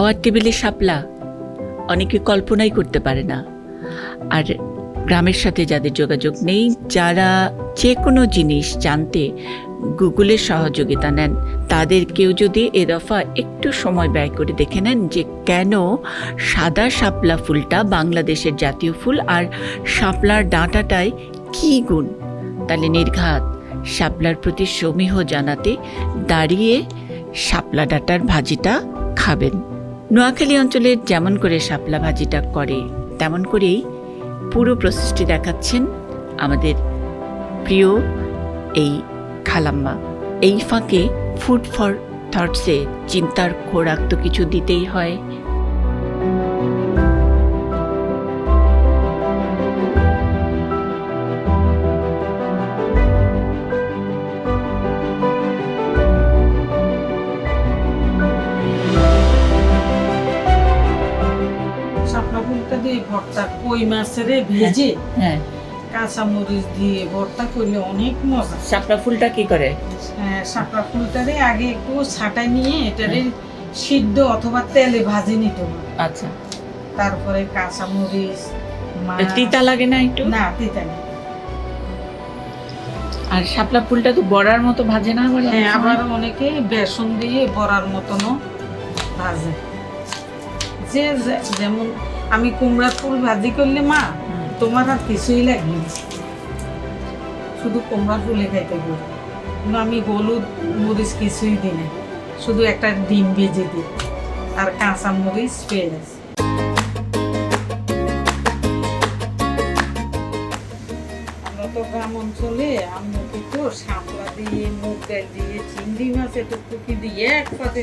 খাওয়ার টেবিলে শাপলা অনেকে কল্পনাই করতে পারে না। আর গ্রামের সাথে যাদের যোগাযোগ নেই, যারা যে কোনো জিনিস জানতে গুগলের সহযোগিতা নেন, তাদের কেউ যদি এ দফা একটু সময় ব্যয় করে দেখে নেন যে কেন সাদা শাপলা ফুলটা বাংলাদেশের জাতীয় ফুল আর শাপলার ডাঁটাটায় কী গুণ, তাহলে নির্ঘাত শাপলার প্রতি সমীহ জানাতে দাঁড়িয়ে শাপলা ডাঁটার ভাজিটা খাবেন। নোয়াখালী অঞ্চলের যেমন করে শাপলা ভাজিটা করে তেমন করেই পুরো প্রসেসটি দেখাচ্ছেন আমাদের প্রিয় এই খালাম্মা। এই ফাঁকে ফুড ফর থটসে চিন্তার খোরাক তো কিছু দিতেই হয়। শাপলা ফুলটা দিয়ে ভর্তা, কই মাছের ভেজে কাঁচামরিচ দিয়ে ভর্তা করলে অনেক মজা। শাপলা ফুলটা কি করে? হ্যাঁ, শাপলা ফুলটারে আগে একটু ছাঁটাই নিয়ে এটারে সিদ্ধ অথবা তেলে ভাজি নিতে হবে। আচ্ছা, তারপরে কাঁচামরিচ, তিতা লাগে না একটু? না, তিতা না। আর শাপলা ফুলটা তো বড়ার মতো ভাজে না? হ্যাঁ, আবার অনেকে বেসন দিয়ে বড়ার মতনও ভাজে। যে যেমন আমি কুমড়া ফুল ভাজি করলে মা তোমার আর কিছুই লাগবে না, শুধু কুমড়া ফুলে খাইতে পারি। কিন্তু আমি হলুদ মরিচ কিছুই দিই না, শুধু একটা ডিম ভেজে দিই আর কাঁচা মরিচ পেঁয়াজ। আমরা তো গ্রাম অঞ্চলে আমরা কিন্তু শাপলা দিয়ে, মুগ ডাল দিয়ে, চিংড়ি মাছ এটুকুকি দিয়ে একসাথে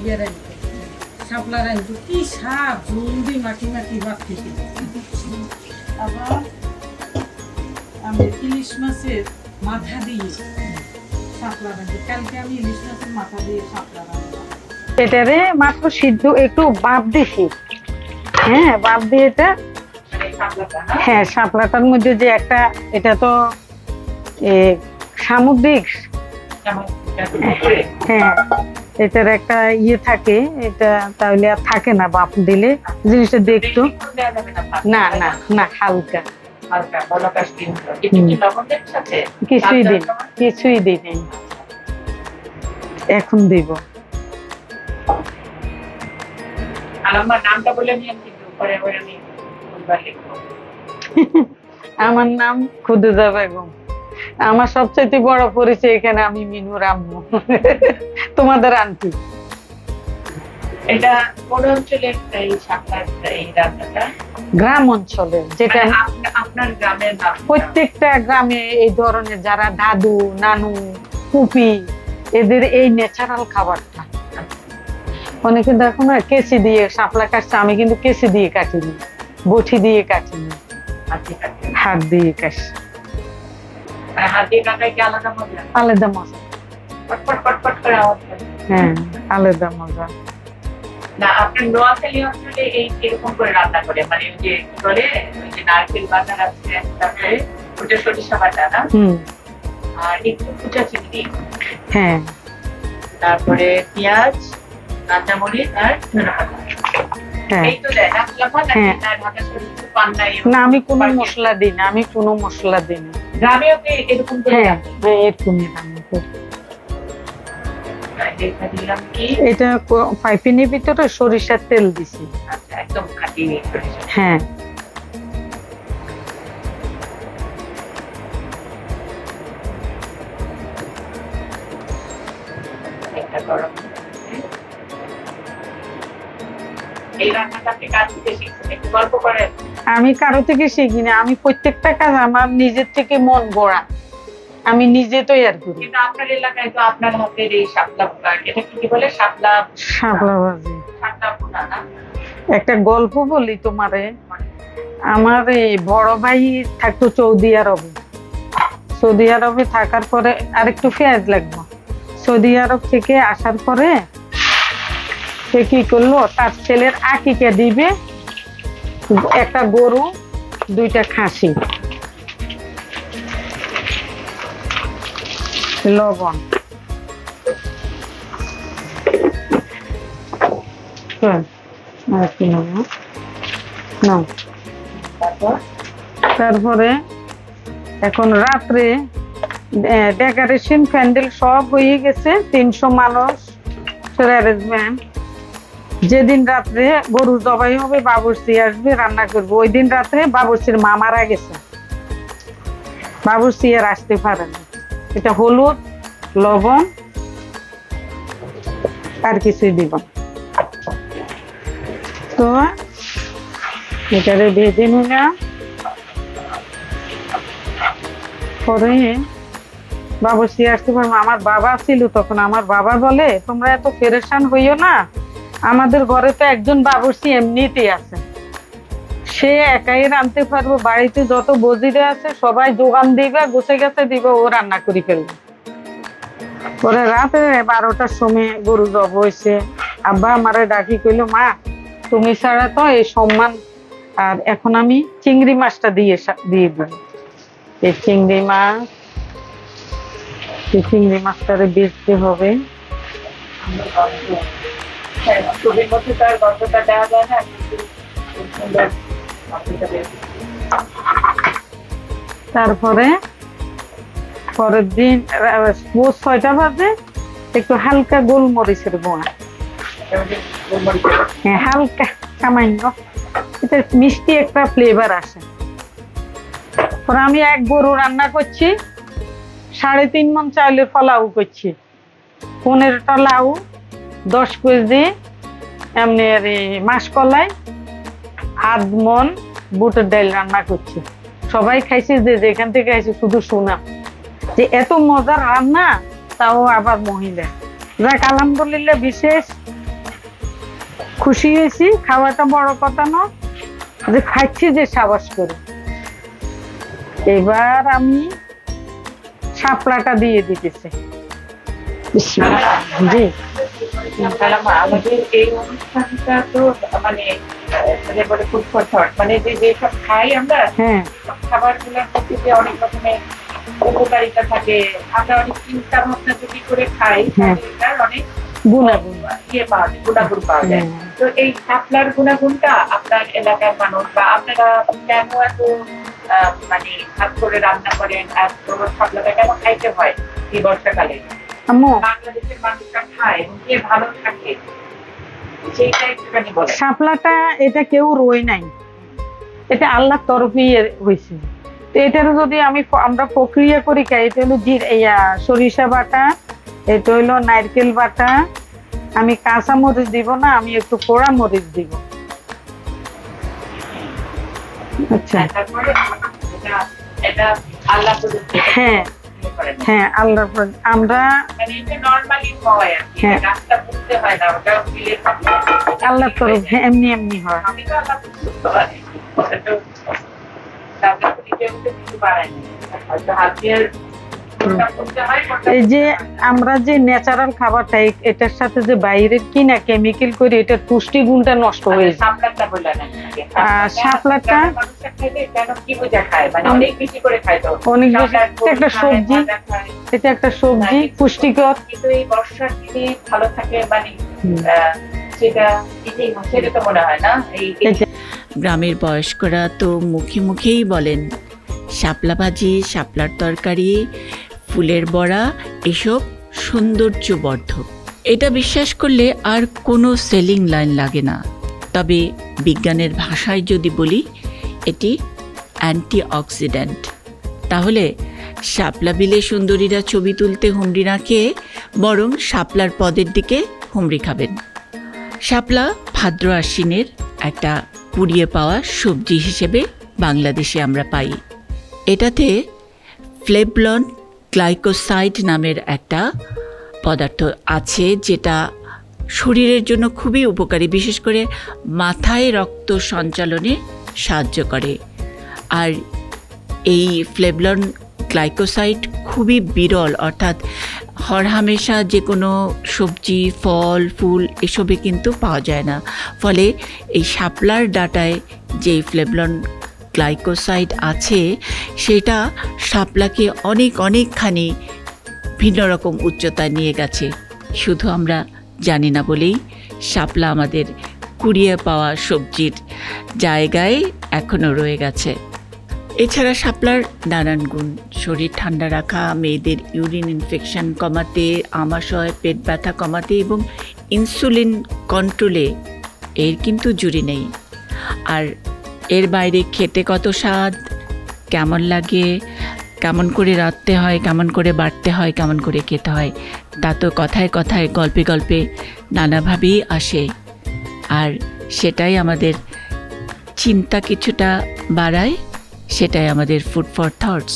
ইয়ে রাখি, শাপলা রাখি। কি স্বাদ, জলদি মাটি মাটি ভাত খেতে। আবার আমি ইলিশ মাছের মাথা দিয়ে শাপলা রাখি। কালকে আমি ইলিশ মাছের মাথা দিয়ে শাপলা রাখলাম। এটারে মাত্র সিদ্ধ একটু ভাপ দিছি। হ্যাঁ, ভাপ দিয়ে এটা, হ্যাঁ, শাপলাটার মধ্যে যে একটা, এটা তো সামুদ্রিক, হ্যাঁ, এটার একটা ইয়ে থাকে, এটা তাহলে আর থাকে না বাপ দিলে জিনিসটা দেখতো। না না না, হালকা কিছুই দিই নাই, এখন দিব। আমার নাম খুদুজা বেগম। আমার সবচেয়ে বড় পরিচয় এখানে, আমি মিনুর আম্মু, তোমাদের আন্টি। এটা কোন অঞ্চলের এই শাপলার এই রান্নাটা? গ্রাম অঞ্চলে, যেটা আপনার গ্রামের নাম? প্রত্যেকটা গ্রামে এই ধরনের যারা দাদু, নানু, ফুপি, এদের এই ন্যাচারাল খাবারটা। অনেকে দেখো না কেচি দিয়ে শাপলা কাটছে, আমি কিন্তু কেচি দিয়ে কাটিনি, বটি দিয়ে কাটিনি, হাত দিয়ে কাটছি। আলাদা মজা, হ্যাঁ, আলাদা মজা। না, আপনার নোয়াখালী অঞ্চলে এই এরকম করে রান্না করে, মানে যে কি বলে, ওই যে নারকেল বাটা আছে, তারপরে ওটা সরিষা বাটা না, আর একটু কুচা চিংড়ি, হ্যাঁ, তারপরে পেঁয়াজ, কাঁচামরিচ আর ধনেপাতা, এই তো দেয় না? ঢাকা শরীর পান নাই? না, আমি কোনো মশলা দিই না, আমি কোনো মশলা দিই না। গ্রামেও কি এরকম করে? হ্যাঁ, এরকমই রান্না করি। এটা পাইপিনের ভিতরে সরিষার তেল দিছি, একদম খাঁটি। হ্যাঁ, আমি কারো থেকে শিখি না, আমি প্রত্যেকটা কাজ আমার নিজের থেকে মন গড়া, আমি নিজে তৈরি করি। কিন্তু আপনার এলাকায় তো আপনার হাতের এই শাপলা, এটা কি বলে, শাপলা ভাজি। শাপলা ভুনা না? একটা গল্প বলি তোমারে। আমার এই বড় ভাই থাকতো সৌদি আরবে থাকার পরে আরেকটু পেঁয়াজ লাগবে। সৌদি আরব থেকে আসার পরে সে কি করলো, তার ছেলের আকিকা দিবে একটা গরু, দুইটা খাসি, লবণ, শোন, আর কি নেব? নাও। তারপরে এখন রাত্রে ডেকোরেশন প্যান্ডেল সব হয়ে গেছে, 300 মানুষ অ্যারেঞ্জমেন্ট। যেদিন রাত্রে গরু জবাই হবে, বাবুর্চি আসবে, রান্না করবো। ওই দিন রাত্রে বাবুর্চির মা মারা গেছে, বাবুর্চি আর আসতে পারে না। এটা হলুদ, লবণ আর কিছুই দিব না। তো এটারে ভেজে নিলাম, পরে বাবুর্চি আসতে পারবো। আমার বাবা ছিল তখন, আমার বাবা বলে তোমরা এত পেরেশান হইও না, আমাদের ঘরে তো একজন বাবুর্চি এমনিতেই আছে, সে একাই রাঁধতে পারবো, বাড়িতে যত বজিরে আছে সবাই যোগান দিবে, গুছে গেছে দিবে, ও রান্না করে ফেলবে। পরে রাতে 12টার সময় গরু জব হয়েছে, আব্বা আমারে ডাকি কইলো, মা তুমি ছাড়া তো এই সম্মান, আর এখন আমি চিংড়ি মাছটা দিয়ে দিব। এই চিংড়ি মাছটারে বেচতে হবে। ছবির মধ্যে তার গন্ধটা দেওয়া যায় না, তারপরে পরের দিন 6টা বাজে একটু হালকা গোলমরিচের গুঁড়া, হ্যাঁ হালকা সামান্য, এটা মিষ্টি একটা ফ্লেভার আসে। পরে আমি এক গরু রান্না করছি, 3.5 মণ চাউলের পোলাও করছি, 15টা লাউ, 10 কেজি এমনি মাসকলাই, 8 মণ বুটের ডাল রান্না করছি। সবাই খাইছে, যে যেখান থেকে খাইছে শুধু শোনা যে এত মজার রান্না, তাও আবার মহিলা। যাক আলহামদুলিল্লাহ, বিশেষ খুশি হয়েছি। খাওয়াটা বড় কথা না, যে খাচ্ছি যে সাবাস করে। এবার আমি শাপলাটা দিয়ে দিতেছি। জি, আমাদের এই অনুষ্ঠানটা তো মানে বলে ফুড ফর থট, মানে যেসব খাই আমরা, হ্যাঁ খাবার গুলোর মধ্যে যে অনেক রকমের উপকারিতা থাকে, আমরা অনেক চিন্তা ভাবনা যদি করে খাই, এটার অনেক গুণাগুণ ইয়ে পাওয়া যায়, গুণাগুণ পাওয়া যায়। তো এই শাপলার গুণাগুণটা আপনার এলাকার মানুষ বা আপনারা কেন এত মানে হাত করে রান্না করেন, আর শাপলাটা কেন খাইতে হয় এই বর্ষাকালে, বাংলাদেশের মানুষরা খায় এবং কে ভালো থাকে, সেইটা একটুখানি বলেন। শাপলাটা এটা কেউ রই নাই, এটা আল্লাহর তরফে হয়েছে। তো এটার যদি আমরা প্রক্রিয়া করি খাই, এটা হলো সরিষা বাটা, এটা হইলো নারকেল বাটা, আমি কাঁচা মরিচ দিব না, আমি একটু পোড়া মরিচ দিব। আচ্ছা, তারপরে এটা আল্লাহ প্রদত্ত। হ্যাঁ হ্যাঁ, আল্লাহ আমরা মানে এটা নরমালি হয় আর কি, রাস্তা বুঝতে হয় না, ওটা ফিলে আল্লাহর তরফ, এমনি এমনি হয়। আমি তো আল্লাহ বুঝতে পারি, ওটা তো রাস্তা পুলিশে কিছু বাড়ায় না, হয়তো হাতের এই যে আমরা যে ন্যাচারাল খাবারটা, এটার সাথে যে বাইরের কিনা কেমিক্যাল করে, এটার পুষ্টি গুণটা নষ্ট হয়ে যায়। শাপলাটা বললেন, শাপলাটা কি বোঝা খায়, মানে অনেক বেশি করে খায়, তো অনেক বেশি, একটা সবজি, এটা একটা সবজি, পুষ্টিকর, কিন্তু এই বর্ষার দিনে ভালো থাকে, মানে সেটা তো মনে হয় না। গ্রামের বয়স্করা তো মুখে মুখেই বলেন শাপলা ভাজি, শাপলার তরকারি, ফুলের বড়া এসব সৌন্দর্যবর্ধক। এটা বিশ্বাস করলে আর কোনো সেলিং লাইন লাগে না। তবে বিজ্ঞানের ভাষায় যদি বলি, এটি অ্যান্টিঅক্সিডেন্ট। তাহলে শাপলা বিলে সুন্দরীরা ছবি তুলতে হুমড়ি না খেয়ে বরং শাপলার পদের দিকে হুমড়ি খাবেন। শাপলা ভাদ্র আশ্বিনের একটা পুড়িয়ে পাওয়া সবজি হিসেবে বাংলাদেশে আমরা পাই। এটাতে ফ্লেভলন গ্লাইকোসাইড নামের একটা পদার্থ আছে, যেটা শরীরের জন্য খুবই উপকারী, বিশেষ করে মাথায় রক্ত সঞ্চালনে সাহায্য করে। আর এই ফ্লেভলন গ্লাইকোসাইড খুবই বিরল, অর্থাৎ হরহামেশা যে কোনো সবজি, ফল, ফুল এসবে কিন্তু পাওয়া যায় না। ফলে এই শাপলার ডাঁটায় যে ফ্লেভলন গ্লাইকোসাইড আছে, সেটা শাপলাকে অনেকখানি ভিন্ন রকম উচ্চতায় নিয়ে গেছে। শুধু আমরা জানি না বলেই শাপলা আমাদের কুড়িয়ে পাওয়া সবজির জায়গায় এখনও রয়ে গেছে। এছাড়া শাপলার নানান গুণ, শরীর ঠান্ডা রাখা, মেয়েদের ইউরিন ইনফেকশন কমাতে, আমাশয়, পেট ব্যথা কমাতে এবং ইনসুলিন কন্ট্রোলে এর কিন্তু জুড়ি নেই। আর এর বাইরে খেতে কত স্বাদ, কেমন লাগে, কেমন করে রাঁধতে হয়, কেমন করে বাটতে হয়, কেমন করে খেতে হয়, তা তো কথায় কথায় গল্পে গল্পে নানাভাবেই আসে। আর সেটাই আমাদের চিন্তা কিছুটা বাড়ায়, সেটাই আমাদের ফুড ফর থটস।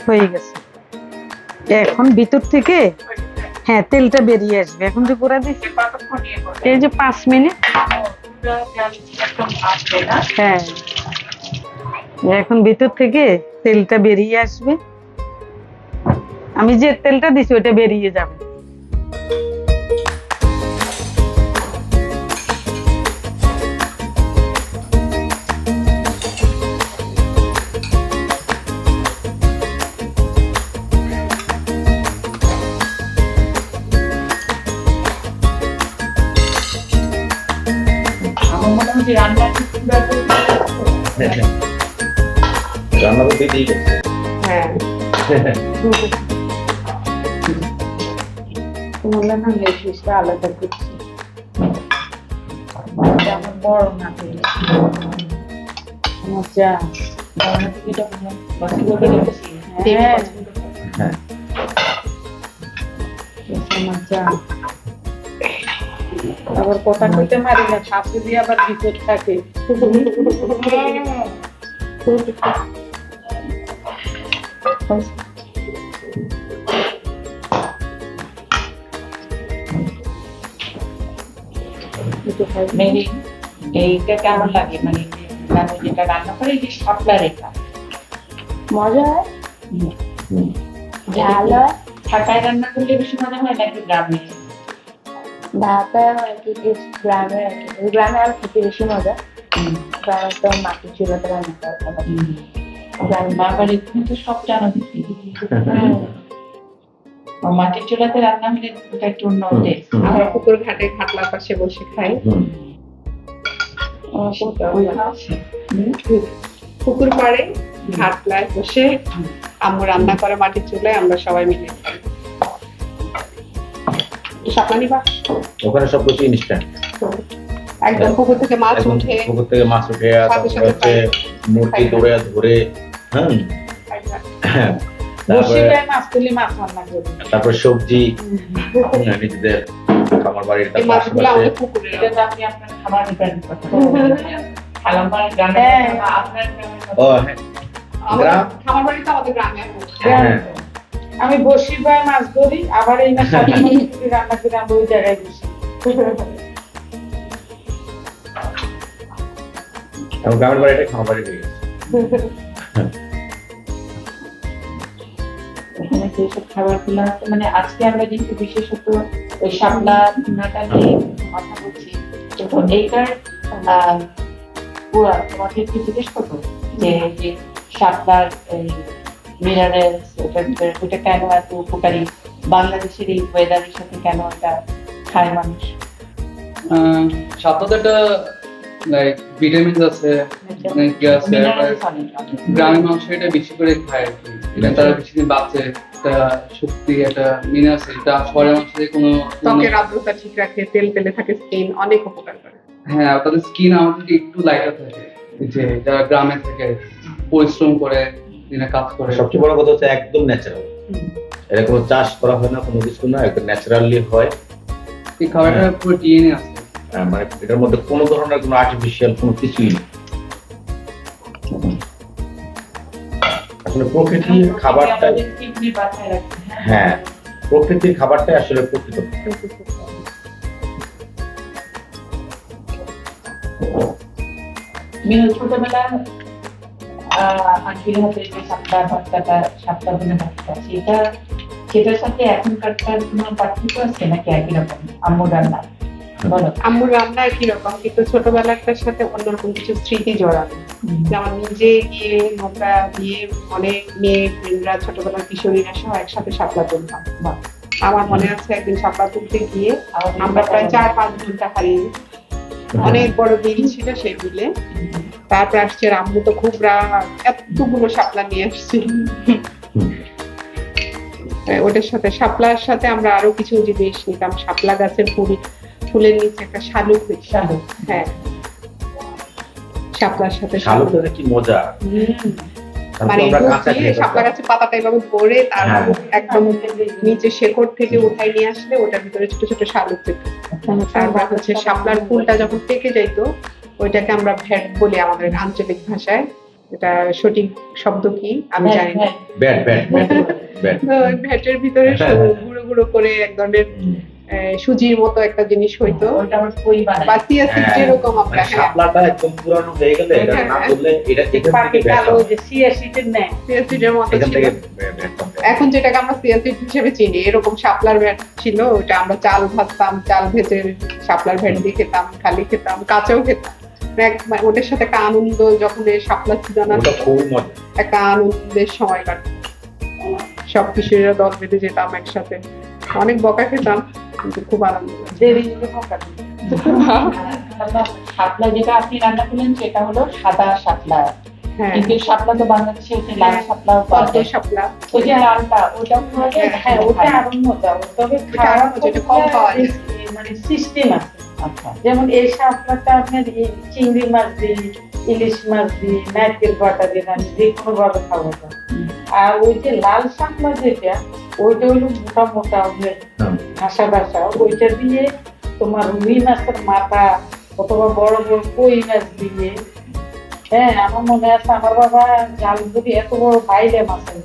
হয়ে গেছে। এখন ভিতর থেকে হ্যাঁ তেলটা বেরিয়ে আসবে। এখন যে পোড়া দিচ্ছি কতক্ষণ ইয়ে করবেন? এই যে 5 মিনিট। একদম আসবে না? হ্যাঁ, এখন ভিতর থেকে তেলটা বেরিয়ে আসবে। আমি যে তেলটা দিছি ওটা বেরিয়ে যাবে। আমার মনে হয় যে রান্না রান্না তো দিতেই গেছে। হ্যাঁ, তোমার না লেশটা আলাদা করছি। আমার বড় না তেল। মজা। রান্না থেকে এটা বাকিগুলোকে দেখেছি। হ্যাঁ, হ্যাঁ, মজা। আবার কথা কইতে মারি না, শাশুড়ি আবার ভিতর থাকে। মেরি এইটা কেমন লাগে? মানে রান্না যেটা রান্না করে এই যে শাপলার এটা মজা হয়, ঝাল হয়, ঢাকায় রান্না করলে বেশি মজা হয় নাকি গ্রামে? ঢাকায় আর কি গ্রামে আর কি, গ্রামে আর খেতে বেশি মজা। গ্রামে তো মাটির চুলাতে রান্না করা হয়। গ্রামে মা বাড়ির তুমি তো সব জানো দেখি। মাটির চুলাতে রান্না হলে ওটা একটু অন্য টেস্ট। আমরা পুকুর ঘাটে ঘাটলার পাশে বসে খাই। পুকুর পাড়ে ঘাটলায় বসে আম্মু রান্না করে মাটির চুলায়, আমরা সবাই মিলে খাই। শাপলা নিবা? ওখানে সব কিছু ইনস্ট্যান্ট। একদম পুকুর থেকে মাছ উঠে পুকুর থেকে মাছ উঠে সাথে তারপরে হচ্ছে মূর্তি ধরে ধরে হ্যাঁ, বসে তারপরে মাছ তুলি মাছ রান্না করি। তারপর সবজি নিজেদের খামার বাড়ির এই মাছগুলো আমাদের পুকুরে। এটা তো আপনি আপনার খাবার ডিপেন্ড করতে খালাম্মার গ্রামে আপনার ও হ্যাঁ, আমাদের গ্রাম? খামার বাড়ি তো আমাদের গ্রামে। হ্যাঁ, আমি বসি ভাই মাছ ধরি, আবার এই মাছ রান্না করে আমরা ওই জায়গায় বসি। এবং গ্রামের বাড়িটা খামার বাড়ি হয়ে গেছে। এখানে যেসব খাবারগুলো আছে, মানে আজকে আমরা যেহেতু বিশেষত ওই শাপলা ভুনাটা নিয়ে কথা বলছি, তো এইটার পুরা তোমাকে একটু জিজ্ঞেস করবো যে যে শাপলার মিনারেলস ওটা কেন এত উপকারী, বাংলাদেশের এই ওয়েদারের সাথে কেন এটা খায় মানুষ? সাথে একটা লাইক ভিটামিন আছে, অনেক ইয়ে আছে। মিনারেলস অনেক গ্রামের মানুষ এটা বেশি করে খায় আর কি, এটা তারা বেশি দিন বাঁচে, একটা শক্তি, একটা মিনারেলস, এটা শহরের মানুষের কোনো ত্বকের আর্দ্রতা ঠিক রাখে, তেল তেলে থাকে স্কিন, অনেক উপকার করে। হ্যাঁ, তাদের স্কিন আমাদের থেকে একটু লাইটার থাকে, যে যারা গ্রামে থেকে পরিশ্রম করে দিনে কাজ করে। সবচেয়ে বড় কথা হচ্ছে একদম ন্যাচারাল। এটা কোনো চাষ করা হয় না, কোনো কিছু না, একদম ন্যাচারালি হয়। এই খাবারটা পুরো ডিএনএ আছে, মানে এটার মধ্যে কোনো ধরনের কোনো আর্টিফিশিয়াল কোনো কিছুই নেই। আসলে প্রকৃতির খাবারটা, কিডনি বাঁচায় রাখে। হ্যাঁ, প্রকৃতির খাবারটাই আসলে প্রকৃত। মিনু ছোটবেলা আন্টির হাতে যে সাপটা ভর্তাটা, সাপটা ভুনা ভর্তা, সেটার সাথে এখনকার কোনো পার্থক্য আছে নাকি একই রকম আম্মু রান্না? বলো। আম্মুর রান্না একই রকম, কিন্তু ছোটবেলাটার সাথে অন্যরকম কিছু স্মৃতি জড়ানো। যেমন নিজে গিয়ে নৌকা দিয়ে অনেক মেয়ে ফ্রেন্ডরা ছোটবেলার কিশোরীরা সহ একসাথে শাপলা তুলতাম। আমার মনে আছে একদিন শাপলা তুলতে গিয়ে আমরা প্রায় 4-5 ঘন্টা হারিয়ে গেছি। অনেক বড় বিল ছিল সেই বিলে। তারপর আসছে আম্মু তো খুব রাগ, এতগুলো শাপলা নিয়ে আসছি। ওটার সাথে শাপলার সাথে আমরা আরো কিছু জিনিস নিতাম। শাপলা গাছের ফুলের নিচে একটা শালুক হইতো। শালুক। হ্যাঁ, শাপলার সাথে শালুকটা কি মজা। মানে আমরা কাঁচা ঢুকিয়ে খেয়ে শাপলা গাছের পাতাটা এভাবে ধরে তারপর হ্যাঁ। একদম নিচে শেকড় থেকে উঠাই নিয়ে আসলে ওটার ভিতরে ছোট ছোট শালুক পেত। তারপর হচ্ছে শাপলার ফুলটা যখন পেকে যাইতো ওইটাকে আমরা ভ্যাট বলি আমাদের আঞ্চলিক ভাষায়। এটা সঠিক শব্দ কি আমি জানি না। Bat bat bat bat. তো ওই ভ্যাটের ভিতরে গুঁড়ো গুঁড়ো করে এক ধরনের সুজির মতো একটা জিনিস হইতো, ওইটা আমরা কই বানাই। বা সিয়াসিড যেরকম আমরা। হ্যাঁ, শাপলাটা একদম পুরানো হয়ে গেলে এটা না বললে এটা এখান পাটি থেকে কালো যে সিয়াসিটের নেয় সিয়াসিডের মতো এখান ছিল। থেকে ব্যাটটা এখন যেটাকে আমরা সিয়াসিড হিসেবে চিনি, এরকম শাপলার ভ্যাট ছিল। ওটা আমরা চাল ভাজতাম, চাল ভেজে শাপলার ভ্যাট দিয়ে খেতাম, খালি খেতাম, কাঁচাও খেতাম। ওটার সাথে একটা আনন্দ, যখন এই শাপলা ছিদানা ওটা খুব মজা। একটা আনন্দের সময় কাটত। সব কিশোরীরা দল বেঁধে যেতাম একসাথে, অনেক বকা খেতাম, কিন্তু খুব আনন্দ লাগতো। দেরি হলে পোকা দিত। শাপলা যেটা আপনি রান্না করলেন সেটা হলো সাদা শাপলা, হ্যাঁ, কিন্তু শাপলা তো বাংলাদেশে হচ্ছে লাল শাপলাও পাওয়া পদ্ম যায়। শাপলা। ওই যে লালটা ওটা পাওয়া যায়। হ্যাঁ, ওটা আরো মজা। তবে আরো মজা, ওটা কম পাওয়া যায়। মানে সিস্টেম আছে। আচ্ছা, যেমন এই শাপলাটা আপনার এই চিংড়ি মাছ দিয়ে, ইলিশ মাছ দিয়ে, নারকেল বাটা দিয়ে রান্না যে কোনো ভাবে খাওয়া যায়। আর ওই যে লাল শাপলা যেটা, ওইটা হলো মোটা মোটা ঘাসা ঘাসা, ওইটা দিয়ে তোমার রুই মাছের মাথা অথবা বড় বড় কই মাছ দিয়ে। হ্যাঁ, আমার মনে আছে আমার বাবা জাল যদি এত বড় বাইলে মাছের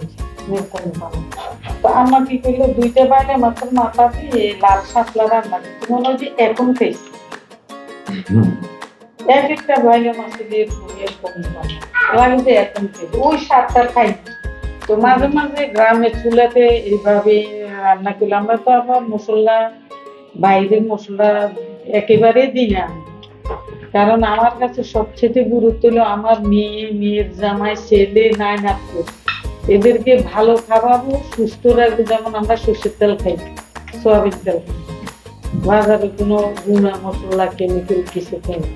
তো আমার কি করলো, 2টা বাইলে মাছের মাথা দিয়ে লাল শাপলা রান্না করতে মনে হয় যে এখন খেয়েছি। এক একটা বাইলে মাছে দিয়ে এরকম লাগে যে এখন খেয়েছি, ওই স্বাদটা খাই। তো মাঝে মাঝে গ্রামে চুলাতে এইভাবে রান্না করলে, আমরা তো আবার মশলা বাইরের মশলা একেবারে দিই না। কারণ আমার কাছে সবচেয়ে গুরুত্ব হলো আমার মেয়ে, মেয়ের জামাই, ছেলে, নাই নাতু, এদেরকে ভালো খাওয়াবো, সুস্থ রাখবো। যেমন আমরা সর্ষের তেল খাই, সয়াবিন তেল খাই, বাজারে কোনো গুঁড়া মশলা কেমিক্যাল কিছু খাই না।